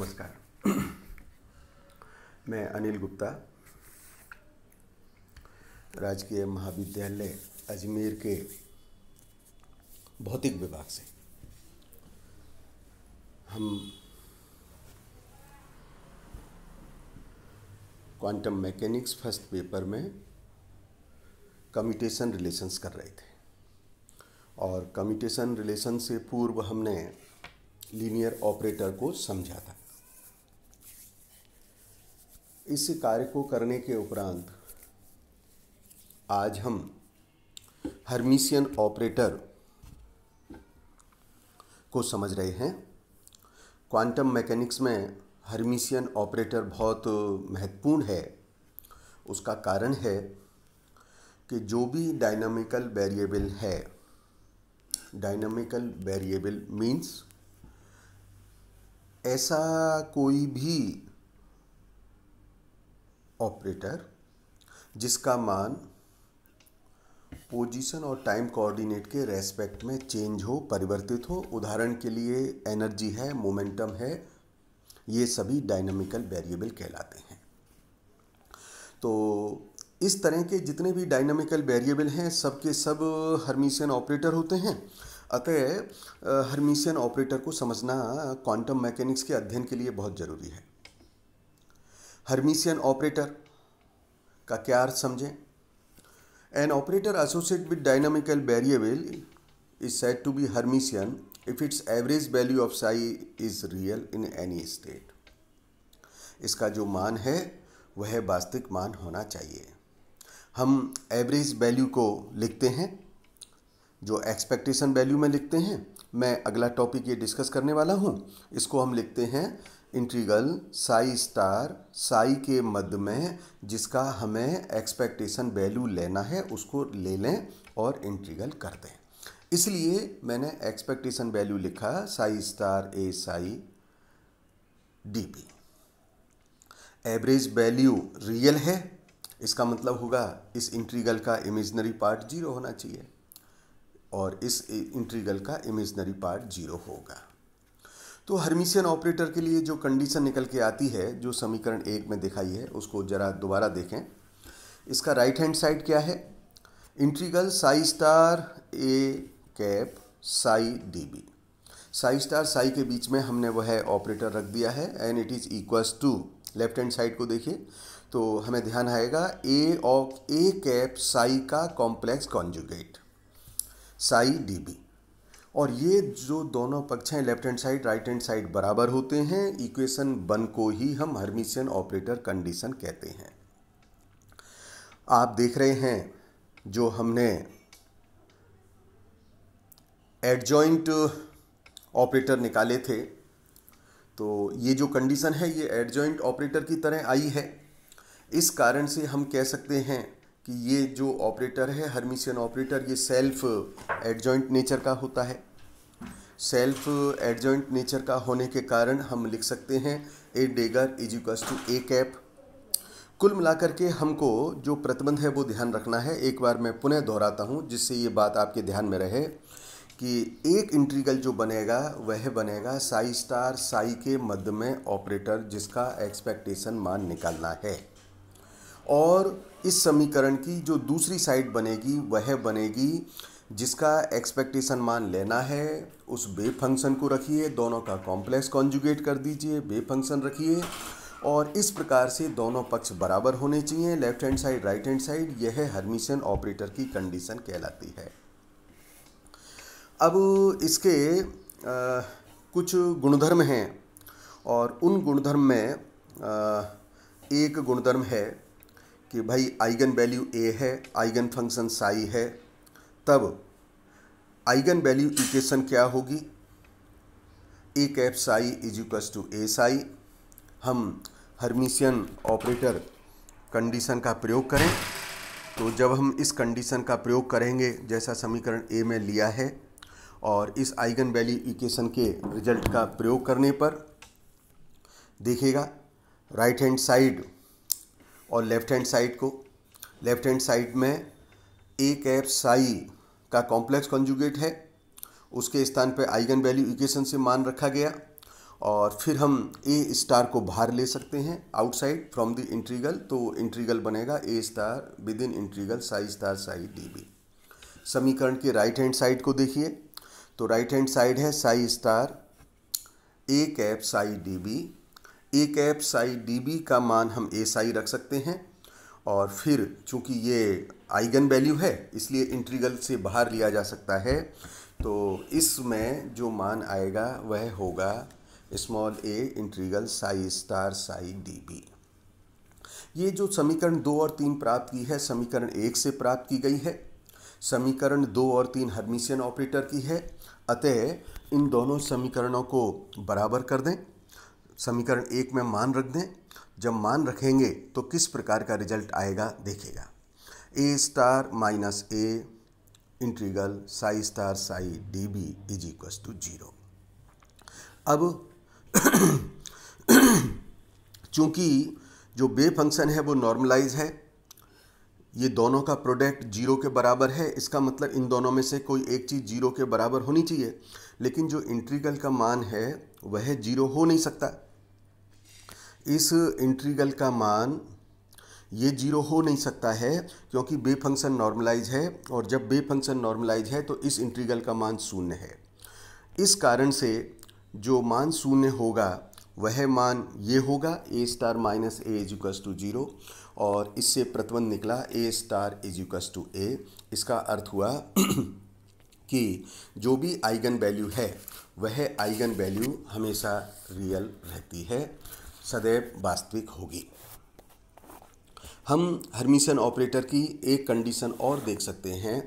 नमस्कार। मैं अनिल गुप्ता, राजकीय महाविद्यालय अजमेर के भौतिक विभाग से। हम क्वांटम मैकेनिक्स फर्स्ट पेपर में कम्यूटेशन रिलेशंस कर रहे थे और कम्यूटेशन रिलेशन से पूर्व हमने लीनियर ऑपरेटर को समझा था। इस कार्य को करने के उपरांत आज हम हर्मिशियन ऑपरेटर को समझ रहे हैं। क्वांटम मैकेनिक्स में हर्मिशियन ऑपरेटर बहुत महत्वपूर्ण है। उसका कारण है कि जो भी डायनामिकल वेरिएबल है, डायनामिकल वेरिएबल मीन्स ऐसा कोई भी ऑपरेटर जिसका मान पोजीशन और टाइम कोऑर्डिनेट के रेस्पेक्ट में चेंज हो, परिवर्तित हो। उदाहरण के लिए एनर्जी है, मोमेंटम है, ये सभी डायनामिकल वेरिएबल कहलाते हैं। तो इस तरह के जितने भी डायनामिकल वेरिएबल हैं सब के सब हर्मिशियन ऑपरेटर होते हैं। अतः हर्मिशियन ऑपरेटर को समझना क्वांटम मैकेनिक्स के अध्ययन के लिए बहुत ज़रूरी है। हर्मिशियन ऑपरेटर का क्या अर्थ समझें। An operator associated with dynamical variable is said to be Hermitian if its average value of psi is real in any state. इसका जो मान है वह वास्तविक मान होना चाहिए। हम एवरेज वैल्यू को लिखते हैं जो एक्सपेक्टेशन वैल्यू में लिखते हैं। मैं अगला टॉपिक ये डिस्कस करने वाला हूँ। इसको हम लिखते हैं इंटीग्रल साई स्टार साई के मध्य में जिसका हमें एक्सपेक्टेशन वैल्यू लेना है उसको ले लें और इंटीग्रल कर दें। इसलिए मैंने एक्सपेक्टेशन वैल्यू लिखा psi star A psi D B. Average value real है, इसका मतलब होगा इस इंटीग्रल का इमेजिनरी पार्ट 0 होना चाहिए और इस इंटीग्रल का इमेजिनरी पार्ट 0 होगा। तो हर्मिशियन ऑपरेटर के लिए जो कंडीशन निकल के आती है, जो समीकरण 1 में दिखाई है, उसको जरा दोबारा देखें। इसका राइट हैंड साइड क्या है? Integral psi star A cap psi D B. Psi star psi के बीच में हमने वह ऑपरेटर रख दिया है and it is equals to, left hand side को देखिए तो हमें ध्यान आएगा A of A cap psi का complex conjugate psi D B. और ये जो दोनों पक्ष हैं left hand side right hand side बराबर होते हैं। इक्वेशन 1 को ही हम हर्मिशियन ऑपरेटर कंडीशन कहते हैं। आप देख रहे हैं जो हमने एडजॉइंट ऑपरेटर निकाले थे, तो ये जो कंडीशन है ये एडजॉइंट ऑपरेटर की तरह आई है। इस कारण से हम कह सकते हैं कि ये जो ऑपरेटर है हर्मिशियन ऑपरेटर, ये सेल्फ एडजॉइंट नेचर का होता है। सेल्फ एडजॉइंट नेचर का होने के कारण हम लिख सकते हैं A dagger is equals to A cap. कुल मिलाकर के हमको जो प्रतिबंध है वो ध्यान रखना है। एक बार मैं पुनः दोहराता हूँ जिससे ये बात आपके ध्यान में रहे कि एक इंटीग्रल जो बनेगा वह बनेगा साई स्टार साई के मध्य में ऑपरेटर जिसका एक्सपेक्टेशन मान निकालना है। और इस समीकरण की जो दूसरी साइड बनेगी वह बनेगी जिसका एक्सपेक्टेशन मान लेना है। उस वेव फंक्शन को रखिए, दोनों का कॉम्प्लेक्स कॉन्जुगेट कर दीजिए, वेव फंक्शन रखिए और इस प्रकार से दोनों पक्ष बराबर होने चाहिए, left hand side right hand side. यह हर्मिशियन ऑपरेटर की कंडीशन कहलाती है। अब इसके कुछ गुणधर्म हैं और उन गुणधर्म में एक गुणधर्म है कि भाई आइगन वैल्यू ए है, आइगन फंक्शन साई है, तब आइगन वैल्यू इक्वेशन क्या होगी? A cap psi is equals to A psi. हम हर्मिशियन ऑपरेटर कंडीशन का प्रयोग करें तो जब हम इस कंडीशन का प्रयोग करेंगे जैसा समीकरण ए में लिया है और इस आइगन वैल्यू इक्वेशन के रिजल्ट का प्रयोग करने पर देखिएगा राइट हैंड साइड और लेफ्ट हैंड साइड को, लेफ्ट हैंड साइड में ए कैप साई का कॉम्प्लेक्स कॉन्जुगेट है, उसके स्थान पर आइगन वैल्यू इक्वेशन से मान रखा गया और फिर हम ए स्टार को बाहर ले सकते हैं आउटसाइड फ्रॉम द इंटीग्रल, तो इंटीग्रल बनेगा A star within integral psi star psi D B. समीकरण के राइट हैंड साइड को देखिए, तो राइट हैंड साइड है Sai star A cap psi D B. A cap psi D B का मान हम ए साई रख सकते हैं, और फिर चूंकि ये आइगन वैल्यू है इसलिए इंटीग्रल से बाहर लिया जा सकता है, तो इसमें जो मान आएगा वह होगा small A integral psi star psi D B. ये जो समीकरण 2 और 3 प्राप्त की है समीकरण 1 से प्राप्त की गई है। समीकरण 2 और 3 हर्मिशियन ऑपरेटर की है, अतः इन दोनों समीकरणों को बराबर कर दें, समीकरण 1 में मान रख दें। जब मान रखेंगे तो किस प्रकार का रिजल्ट आएगा देखिएगा, A star minus A integral psi star psi D B is equal to 0। अब चूंकि जो बे फंक्शन है वो नॉर्मलाइज है, ये दोनों का प्रोडक्ट 0 के बराबर है, इसका मतलब इन दोनों में से कोई एक चीज़ 0 के बराबर होनी चाहिए, लेकिन जो इंटीग्रल का मान है वह 0 हो नहीं सकता। इस इंटीग्रल का मान ये 0 हो नहीं सकता है क्योंकि बे फंक्शन नॉर्मलाइज है, और जब बे फंक्शन नॉर्मलाइज है तो इस इंटीग्रल का मान 0 है। इस कारण से जो मान 0 होगा वह मान ये होगा A star minus A is equal to 0, और इससे प्रतिबंध निकला A star is equal to A. इसका अर्थ हुआ कि जो भी आइगन वैल्यू है वह आइगन वैल्यू हमेशा रियल रहती है, सदैव वास्तविक होगी। हम हर्मिशियन ऑपरेटर की एक कंडीशन और देख सकते हैं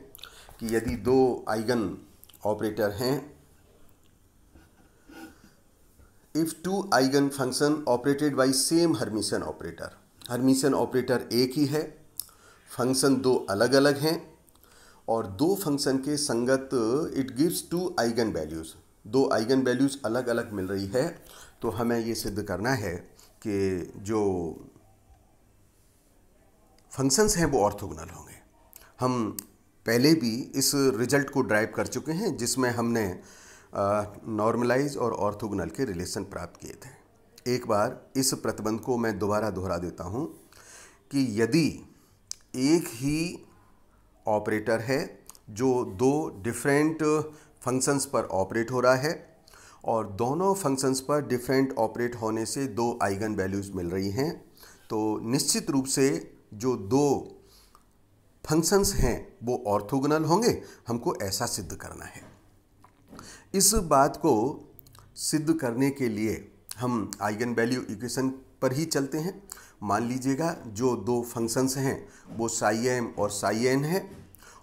कि यदि दो आइगन ऑपरेटर हैं, if two eigen function operated by same Hermitian operator, Hermitian operator एक ही है, फंक्शन दो अलग अलग हैं, और दो फंक्शन के संगत it gives two eigenvalues, दो आइगन वैल्यूज़ अलग अलग मिल रही है, तो हमें ये सिद्ध करना है कि जो फंक्शंस हैं वो ऑर्थोगोनल होंगे। हम पहले भी इस रिजल्ट को ड्राइव कर चुके हैं जिसमें हमने नॉर्मलाइज और ऑर्थोगोनल के रिलेशन प्राप्त किए थे। एक बार इस प्रतिबंध को मैं दोबारा दोहरा देता हूँ कि यदि एक ही ऑपरेटर है जो दो डिफरेंट फंक्शंस पर ऑपरेट हो रहा है, और दोनों फंक्शंस पर डिफरेंट ऑपरेट होने से दो आइगन वैल्यूज़ मिल रही हैं, तो निश्चित रूप से जो दो फंक्शंस हैं वो ऑर्थोगोनल होंगे। हमको ऐसा सिद्ध करना है। इस बात को सिद्ध करने के लिए हम आइगन वैल्यू इक्वेशन पर ही चलते हैं। मान लीजिएगा जो दो फंक्शंस हैं वो साई एम और साई एन है,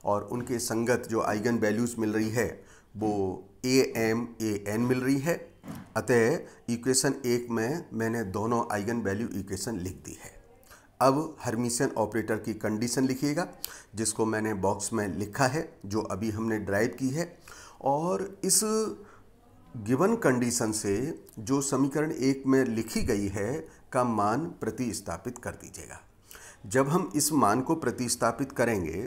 और उनके संगत जो आइगन वैल्यूज़ मिल रही है वो ए एम ए एन मिल रही है। अतः इक्वेशन 1 में मैंने दोनों आइगन वैल्यू इक्वेशन लिख दी है। अब हर्मिशियन ऑपरेटर की कंडीशन लिखिएगा, जिसको मैंने बॉक्स में लिखा है, जो अभी हमने ड्राइव की है, और इस गिवन कंडीशन से जो समीकरण 1 में लिखी गई है का मान प्रतिस्थापित कर दीजिएगा। जब हम इस मान को प्रतिस्थापित करेंगे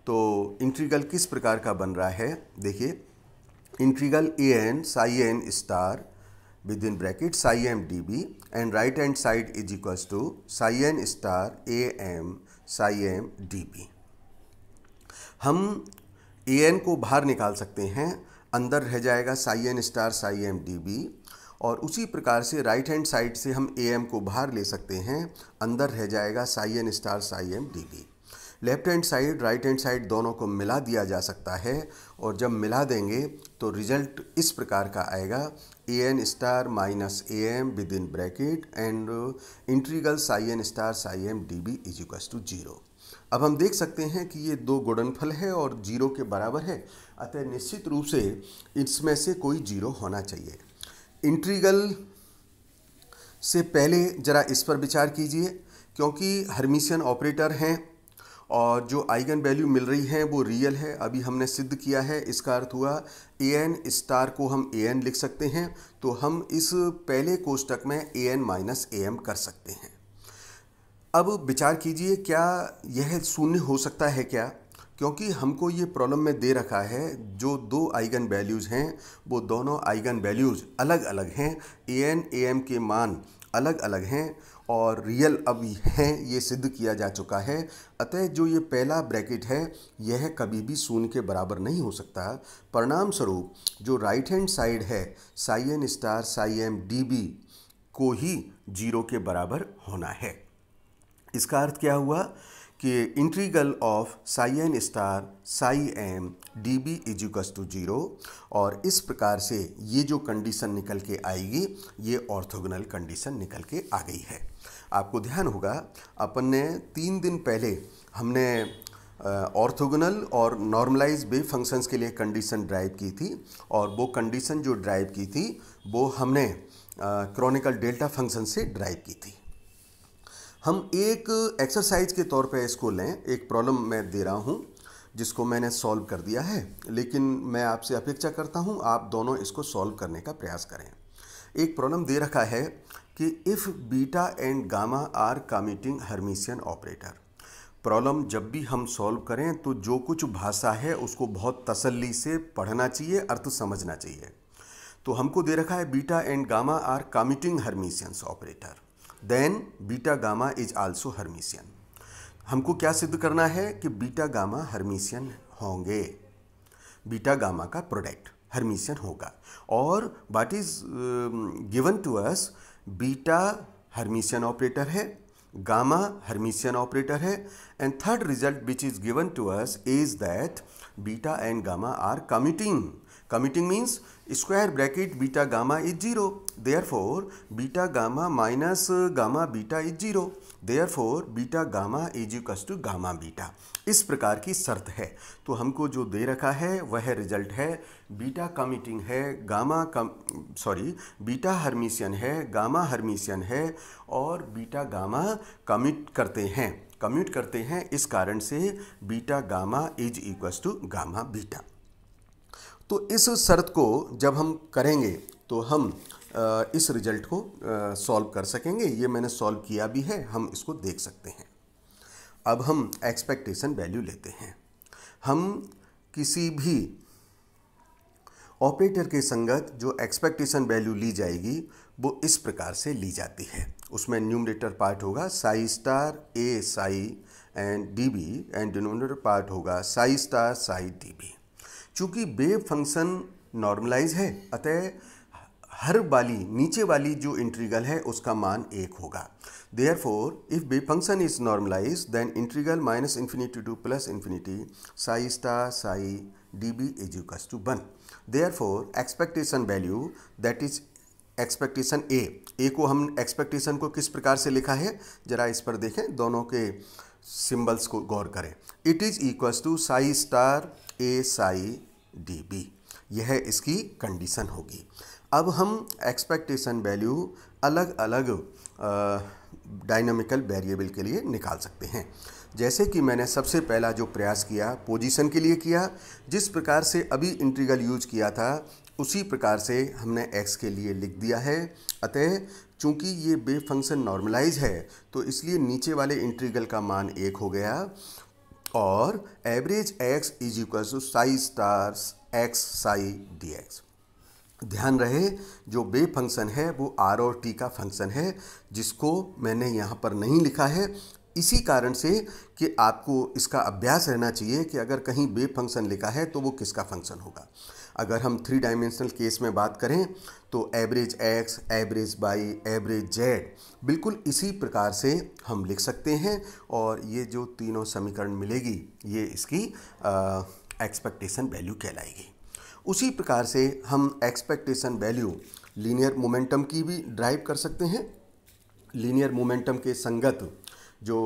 तो इंटीग्रल किस प्रकार का बन रहा है देखिए, integral A N psi N star within bracket psi M D B and right hand side is equals to psi N star A M psi M D B. हम ए एन को बाहर निकाल सकते हैं, अंदर रह जाएगा psi N star psi M D B, और उसी प्रकार से राइट हैंड साइड से हम ए एम को बाहर ले सकते हैं, अंदर रह जाएगा psi N star psi M D B. Left hand side right hand side दोनों को मिला दिया जा सकता है, और जब मिला देंगे तो रिजल्ट इस प्रकार का आएगा, A N star minus A M within bracket and integral psi N star psi M D B is equal to 0। अब हम देख सकते हैं कि ये दो गुणनफल है और 0 के बराबर है, अतः निश्चित रूप से इसमें से कोई 0 होना चाहिए। इंटीग्रल से पहले ज़रा इस पर विचार कीजिए, क्योंकि हर्मिशियन ऑपरेटर हैं और जो आइगन वैल्यू मिल रही है वो रियल है, अभी हमने सिद्ध किया है। इसका अर्थ हुआ ए एन स्टार को हम ए एन लिख सकते हैं, तो हम इस पहले कोष्टक में A N minus A M कर सकते हैं। अब विचार कीजिए, क्या यह शून्य हो सकता है क्या? क्योंकि हमको ये प्रॉब्लम में दे रखा है जो दो आइगन वैल्यूज़ हैं वो दोनों आइगन वैल्यूज़ अलग अलग हैं, an am के मान अलग अलग हैं और रियल अब हैं, ये सिद्ध किया जा चुका है। अतः जो ये पहला ब्रैकेट है यह कभी भी शून्य के बराबर नहीं हो सकता। परिणाम स्वरूप जो राइट हैंड साइड है psi N star psi M D B को ही 0 के बराबर होना है। इसका अर्थ क्या हुआ कि integral of psi N star psi M D B is equals to 0, और इस प्रकार से ये जो कंडीशन निकल के आएगी ये ऑर्थोगोनल कंडीशन निकल के आ गई है। आपको ध्यान होगा अपन ने 3 दिन पहले हमने ऑर्थोगोनल और नॉर्मलाइज वेव फंक्शंस के लिए कंडीशन ड्राइव की थी, और वो कंडीशन जो ड्राइव की थी वो हमने क्रॉनिकल डेल्टा फंक्शन से ड्राइव की थी। हम एक एक्सरसाइज के तौर पे इसको लें, एक प्रॉब्लम मैं दे रहा हूँ जिसको मैंने सॉल्व कर दिया है, लेकिन मैं आपसे अपेक्षा करता हूँ आप दोनों इसको सॉल्व करने का प्रयास करें। एक प्रॉब्लम दे रखा है कि if beta and gamma are commuting Hermitian operator. Problem जब भी हम सॉल्व करें तो जो कुछ भाषा है उसको बहुत तसल्ली से पढ़ना चाहिए, अर्थ समझना चाहिए। तो हमको दे रखा है beta and gamma are commuting Hermitians operator, then beta gamma is also Hermitian. हमको क्या सिद्ध करना है कि बीटा गामा हर्मिशियन होंगे, बीटा गामा का प्रोडक्ट हर्मिशियन होगा, और what is given to us, beta Hermitian operator है, गामा हर्मिशियन ऑपरेटर है, and third result which is given to us is that beta and gamma are commuting. Commuting means square bracket beta gamma is 0. Therefore, beta gamma minus gamma beta is 0. Therefore, beta gamma is equals to gamma beta. इस प्रकार की शर्त है। तो हमको जो दे रखा है वह रिजल्ट है बीटा कम्यूटिंग है, बीटा हर्मिशियन है, गामा हर्मिशियन है, और बीटा गामा कम्यूट करते हैं इस कारण से beta gamma is equals to gamma beta. तो इस शर्त को जब हम करेंगे तो हम इस रिजल्ट को सॉल्व कर सकेंगे। ये मैंने सॉल्व किया भी है, हम इसको देख सकते हैं। अब हम एक्सपेक्टेशन वैल्यू लेते हैं। हम किसी भी ऑपरेटर के संगत जो एक्सपेक्टेशन वैल्यू ली जाएगी वो इस प्रकार से ली जाती है। उसमें न्यूमरेटर पार्ट होगा psi star A psi and D B, and denominator part होगा psi star psi D B. चूँकि वेव फंक्शन नॉर्मलाइज है अतः हर वाली नीचे वाली जो इंटीग्रल है उसका मान 1 होगा। Therefore if wave function is normalise then integral minus infinity to plus infinity psi star psi D B is equals to 1। Therefore expectation value that is expectation A को हम एक्सपेक्टेशन को किस प्रकार से लिखा है जरा इस पर देखें, दोनों के सिंबल्स को गौर करें। It is equals to psi star A psi D B, यह इसकी कंडीशन होगी। अब हम एक्सपेक्टेशन वैल्यू अलग अलग डायनामिकल वेरिएबल के लिए निकाल सकते हैं। जैसे कि मैंने सबसे पहला जो प्रयास किया पोजीशन के लिए किया, जिस प्रकार से अभी इंटीग्रल यूज किया था उसी प्रकार से हमने x के लिए लिख दिया है। अतः चूंकि ये वेव फंक्शन नॉर्मलाइज है तो इसलिए नीचे वाले इंटीग्रल का मान 1 हो गया, और average x is equal to psi stars x psi D X. ध्यान रहे जो वेव फंक्शन है वो r और t का फंक्शन है, जिसको मैंने यहाँ पर नहीं लिखा है इसी कारण से कि आपको इसका अभ्यास रहना चाहिए कि अगर कहीं वेव फंक्शन लिखा है तो वो किसका फंक्शन होगा। अगर हम 3 डायमेंशनल केस में बात करें तो average x, average y, average z बिल्कुल इसी प्रकार से हम लिख सकते हैं, और ये जो तीनों समीकरण मिलेगी ये इसकी एक्सपेक्टेशन वैल्यू कहलाएगी। उसी प्रकार से हम एक्सपेक्टेशन वैल्यू लीनियर मोमेंटम की भी ड्राइव कर सकते हैं। लीनियर मोमेंटम के संगत जो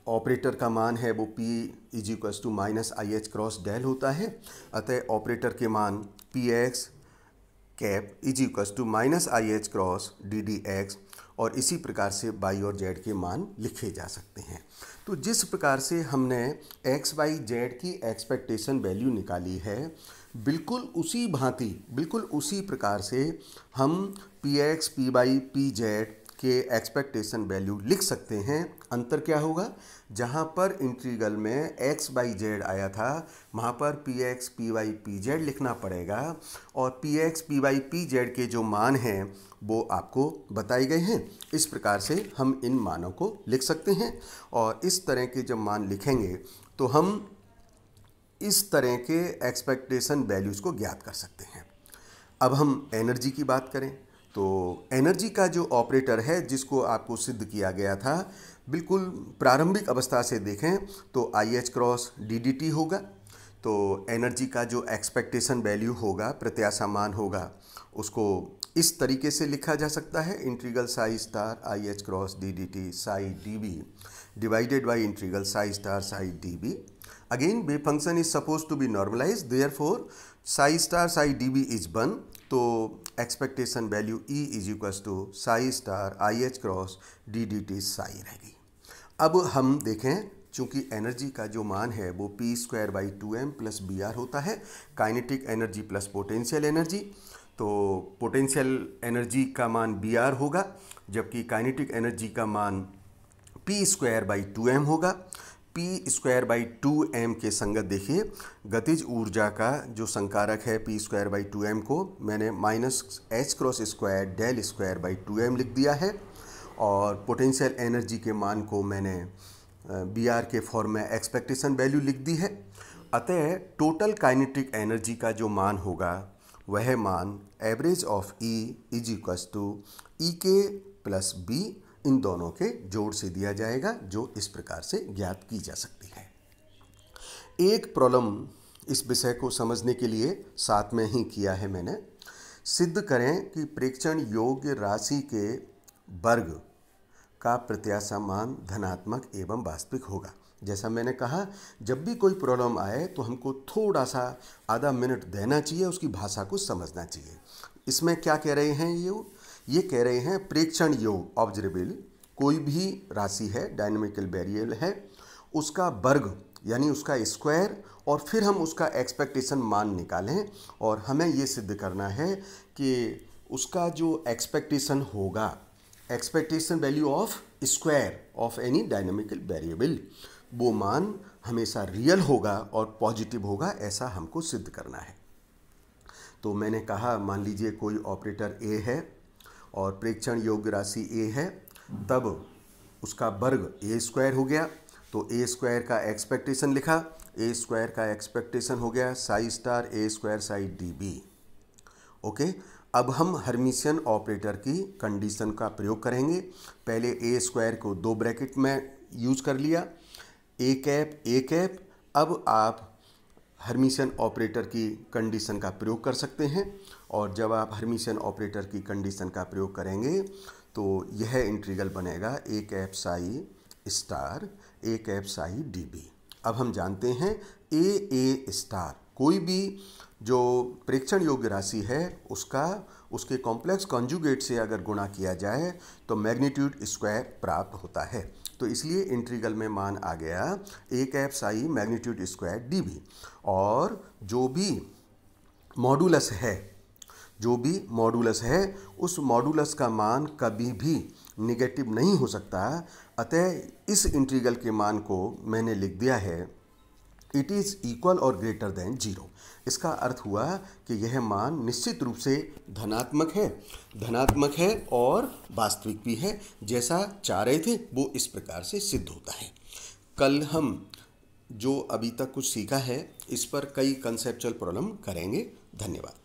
ऑपरेटर का मान है वो P is equals to minus I H cross del होता है। अतः ऑपरेटर के मान P X cap is equals to minus I H cross D D X, और इसी प्रकार से y और z के मान लिखे जा सकते हैं। तो जिस प्रकार से हमने x, y, z की एक्सपेक्टेशन वैल्यू निकाली है बिल्कुल उसी भांति बिल्कुल उसी प्रकार से हम px, py, pz के एक्सपेक्टेशन वैल्यू लिख सकते हैं। अंतर क्या होगा, जहाँ पर इंटीग्रल में x बाई जेड आया था वहाँ पर px py pz लिखना पड़ेगा और px py pz के जो मान हैं वो आपको बताए गए हैं। इस प्रकार से हम इन मानों को लिख सकते हैं और इस तरह के जब मान लिखेंगे तो हम इस तरह के एक्सपेक्टेशन वैल्यूज़ को ज्ञात कर सकते हैं। अब हम एनर्जी की बात करें तो एनर्जी का जो ऑपरेटर है जिसको आपको सिद्ध किया गया था, बिल्कुल प्रारंभिक अवस्था से देखें तो IH क्रॉस DDT होगा। तो एनर्जी का जो एक्सपेक्टेशन वैल्यू होगा, प्रत्याशा मान होगा, उसको इस तरीके से लिखा जा सकता है, integral psi star IH cross DDT psi DB divided by integral psi star psi DB। Again wave function is suppose to be normalise, therefore psi star psi DB is 1, तो expectation value E is equals to psi star IH cross DDT psi रहेगी। अब हम देखें, चूँकि energy का जो मान है वो p square by 2m plus BR होता है, kinetic energy plus potential energy. तो पोटेंशियल एनर्जी का मान BR होगा जबकि काइनेटिक एनर्जी का मान p स्क्वायर बाई 2m होगा। p स्क्वायर बाई 2m के संगत देखिए, गतिज ऊर्जा का जो संकारक है p स्क्वायर बाई 2m को मैंने minus h cross square del square by 2m लिख दिया है और पोटेंशियल एनर्जी के मान को मैंने BR के फॉर्म में एक्सपेक्टेशन वैल्यू लिख दी है। अतः टोटल काइनेटिक एनर्जी का जो मान होगा वह मान average of E is equals to EK plus B इन दोनों के जोड़ से दिया जाएगा, जो इस प्रकार से ज्ञात की जा सकती है। एक प्रॉब्लम इस विषय को समझने के लिए साथ में ही किया है मैंने। सिद्ध करें कि प्रेक्षण योग्य राशि के वर्ग का प्रत्याशा मान धनात्मक एवं वास्तविक होगा। जैसा मैंने कहा, जब भी कोई प्रॉब्लम आए तो हमको थोड़ा सा आधा मिनट देना चाहिए, उसकी भाषा को समझना चाहिए। इसमें क्या कह रहे हैं ये कह रहे हैं प्रेक्षण योग ऑब्जर्वेबल कोई भी राशि है, डायनामिकल वेरिएबल है, उसका वर्ग यानी उसका स्क्वायर और फिर हम उसका एक्सपेक्टेशन मान निकालें और हमें ये सिद्ध करना है कि उसका जो एक्सपेक्टेशन होगा, expectation value of square of any dynamical variable, वो मान हमेशा रियल होगा और पॉजिटिव होगा, ऐसा हमको सिद्ध करना है। तो मैंने कहा, मान लीजिए कोई ऑपरेटर A है और प्रेक्षण योग्य राशि A है, तब उसका वर्ग A स्क्वायर हो गया। तो A स्क्वायर का एक्सपेक्टेशन लिखा, A स्क्वायर का एक्सपेक्टेशन हो गया Sai star A square Sai DB। Okay, अब हम हर्मिशियन ऑपरेटर की कंडीशन का प्रयोग करेंगे। पहले A स्क्वायर को दो ब्रैकेट में यूज कर लिया, A कैप। अब आप हर्मिशियन ऑपरेटर की कंडीशन का प्रयोग कर सकते हैं और जब आप हर्मिशियन ऑपरेटर की कंडीशन का प्रयोग करेंगे तो यह इंटीग्रल बनेगा A cap Sai star A cap Sai DB। अब हम जानते हैं A स्टार कोई भी जो प्रेक्षण योग्य राशि है उसके कॉम्प्लेक्स कॉन्जुगेट से अगर गुणा किया जाए तो मैग्नीट्यूड स्क्वायर प्राप्त होता है। तो इसलिए इंटीग्रल में मान आ गया A cap Sai magnitude square DB। और जो भी मॉडुलस है उस मॉडुलस का मान कभी भी नेगेटिव नहीं हो सकता। अतः इस इंटीग्रल के मान को मैंने लिख दिया है इट इज़ इक्वल और ग्रेटर देन 0। इसका अर्थ हुआ कि यह मान निश्चित रूप से धनात्मक है और वास्तविक भी है। जैसा चाह रहे थे वो इस प्रकार से सिद्ध होता है। कल हम जो अभी तक कुछ सीखा है इस पर कई कंसेप्चुअल प्रॉब्लम करेंगे। धन्यवाद।